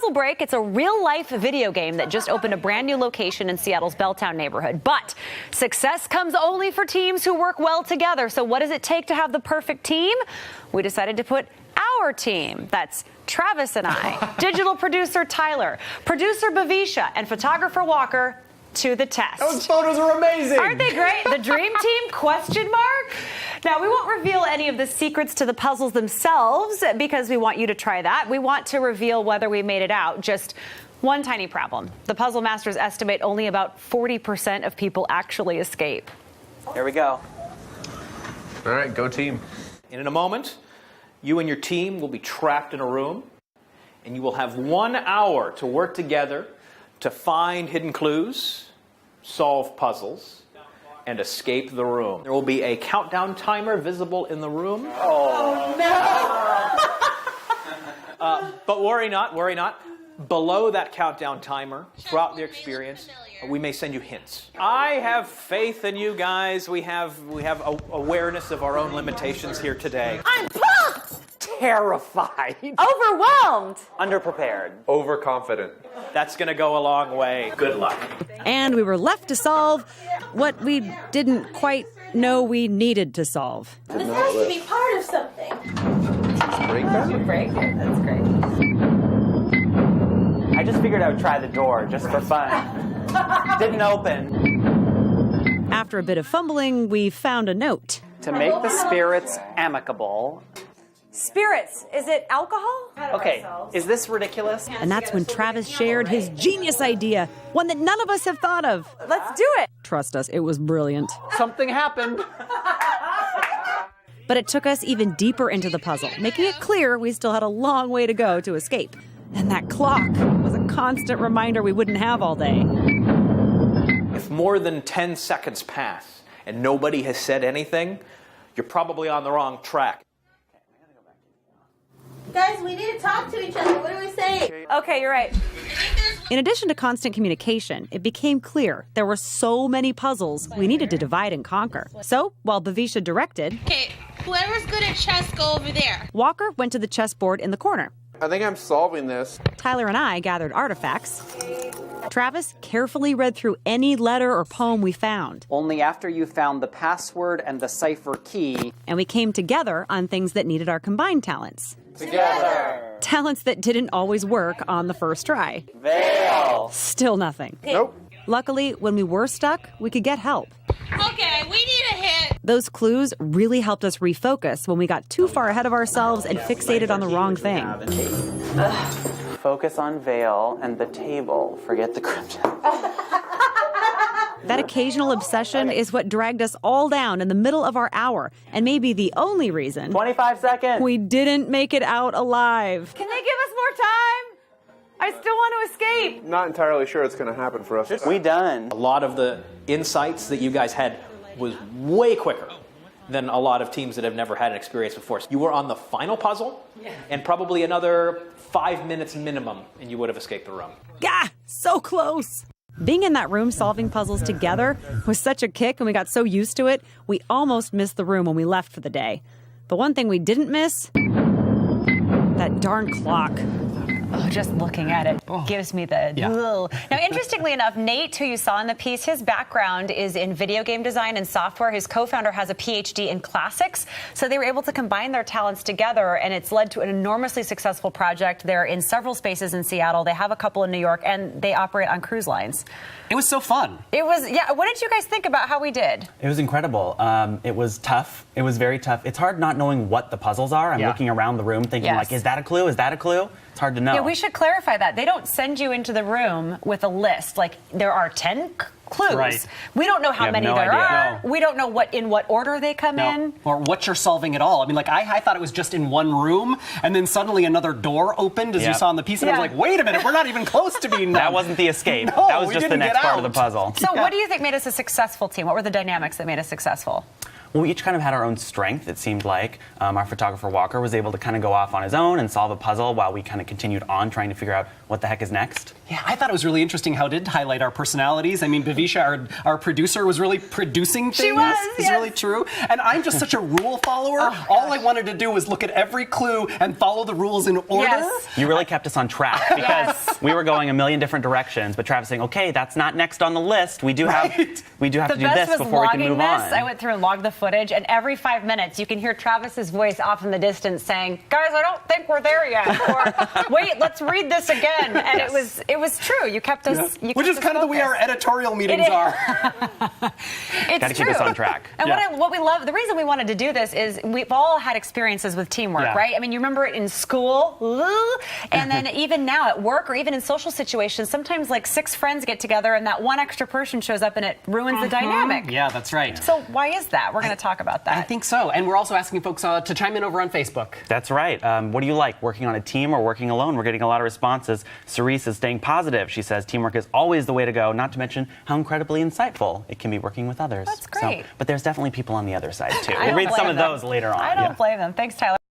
Puzzle Break, it's a real-life video game that just opened a brand new location in Seattle's Belltown neighborhood. But success comes only for teams who work well together. So what does it take to have the perfect team? We decided to put our team, that's Travis and I, digital producer Tyler, producer Bavisha, and photographer Walker, to the test. Those photos are amazing. Aren't they great? The dream team, question mark? Now, we won't reveal any of the secrets to the puzzles themselves because we want you to try that. We want to reveal whether we made it out. Just one tiny problem. The puzzle masters estimate only about 40% of people actually escape. Here we go. All right, go team. And in a moment, you and your team will be trapped in a room, and you will have 1 hour to work together to find hidden clues, solve puzzles, and escape the room. There will be a countdown timer visible in the room. Oh, no! But worry not, worry not. Below that countdown timer, throughout the experience, we may send you hints. I have faith in you guys. We have awareness of our own limitations here today. I'm pumped! terrified. Overwhelmed! Underprepared. Overconfident. That's going to go a long way. Good luck. And we were left to solve what we didn't quite know we needed to solve. This has to be part of something. Break that? Break it. That's great. I just figured I would try the door just for fun. Didn't open. After a bit of fumbling, we found a note. To make the spirits amicable. Spirits, is it alcohol? Okay, is this ridiculous? And that's when Travis shared his genius idea, one that none of us have thought of. Let's do it. Trust us, it was brilliant. Something happened. But it took us even deeper into the puzzle, making it clear we still had a long way to go to escape. And that clock was a constant reminder we wouldn't have all day. If more than 10 seconds pass and nobody has said anything, you're probably on the wrong track. Guys, we need to talk to each other. What do we say? Okay, you're right. In addition to constant communication, it became clear there were so many puzzles we needed to divide and conquer. So, while Bavisha directed, Okay, whoever's good at chess, go over there. Walker went to the chessboard in the corner. I think I'm solving this. Tyler and I gathered artifacts. Travis carefully read through any letter or poem we found. Only after you found the password and the cipher key. And we came together on things that needed our combined talents. Together. Talents that didn't always work on the first try. Veil. Still nothing. Nope. Luckily, when we were stuck, we could get help. Okay, we need a hit. Those clues really helped us refocus when we got too far ahead of ourselves and fixated on the wrong thing. Focus on veil and the table. Forget the crypto. That occasional obsession is what dragged us all down in the middle of our hour, and maybe the only reason 25 seconds. we didn't make it out alive. Can they give us more time? I still want to escape. Not entirely sure it's going to happen for us. We done. A lot of the insights that you guys had was way quicker than a lot of teams that have never had an experience before. You were on the final puzzle, and probably another 5 minutes minimum, and you would have escaped the room. Gah, so close. Being in that room solving puzzles together was such a kick, and we got so used to it, we almost missed the room when we left for the day. But one thing we didn't miss, that darn clock. Oh, just looking at it gives me the... Ugh. Now, interestingly enough, Nate, who you saw in the piece, his background is in video game design and software. His co-founder has a PhD in classics. So they were able to combine their talents together, and it's led to an enormously successful project. They're in several spaces in Seattle. They have a couple in New York, and they operate on cruise lines. It was so fun. It was, yeah. What did you guys think about how we did? It was incredible. It was tough. It was very tough. It's hard not knowing what the puzzles are. I'm looking around the room thinking, like, is that a clue? Is that a clue? It's hard to know. Yeah, we should clarify that. They don't send you into the room with a list. Like, there are 10 clues. Right. We don't know how many there are. No. We don't know in what order they come in. Or what you're solving at all. I mean, like, I thought it was just in one room, and then suddenly another door opened, as you saw in the piece, and I was like, wait a minute, we're not even close to being done. That wasn't the escape. No, that was we just the didn't next get part of out. the puzzle. So what do you think made us a successful team? What were the dynamics that made us successful? Well, we each kind of had our own strength, it seemed like. Our photographer, Walker, was able to kind of go off on his own and solve a puzzle while we kind of continued on trying to figure out what the heck is next. Yeah, I thought it was really interesting how it did highlight our personalities. I mean, Bavisha, our producer, was really producing things. She was, It's yes. really true. And I'm just such a rule follower. All I wanted to do was look at every clue and follow the rules in order. Yes. You really kept us on track because we were going a million different directions, but Travis saying, okay, that's not next on the list. We do have to do this before we can move on. I went through and logged the footage, and every 5 minutes you can hear Travis's voice off in the distance saying, guys, I don't think we're there yet. Or, wait, let's read this again. And it was true. You kept us Which is kind of the way our editorial meetings are. It's Got to true. keep us on track. And what we love, the reason we wanted to do this is we've all had experiences with teamwork, right? I mean, you remember it in school, and then even now at work or even in social situations, sometimes like 6 friends get together and that one extra person shows up and it ruins the dynamic. Yeah, that's right. So why is that? We're going to talk about that. I think so. And we're also asking folks to chime in over on Facebook. That's right. What do you like, working on a team or working alone? We're getting a lot of responses. Cerise is staying positive. She says teamwork is always the way to go, not to mention how incredibly insightful it can be working with others. That's great. But there's definitely people on the other side, too. I We'll don't read some blame of them. those later on. I don't blame them. Thanks, Tyler.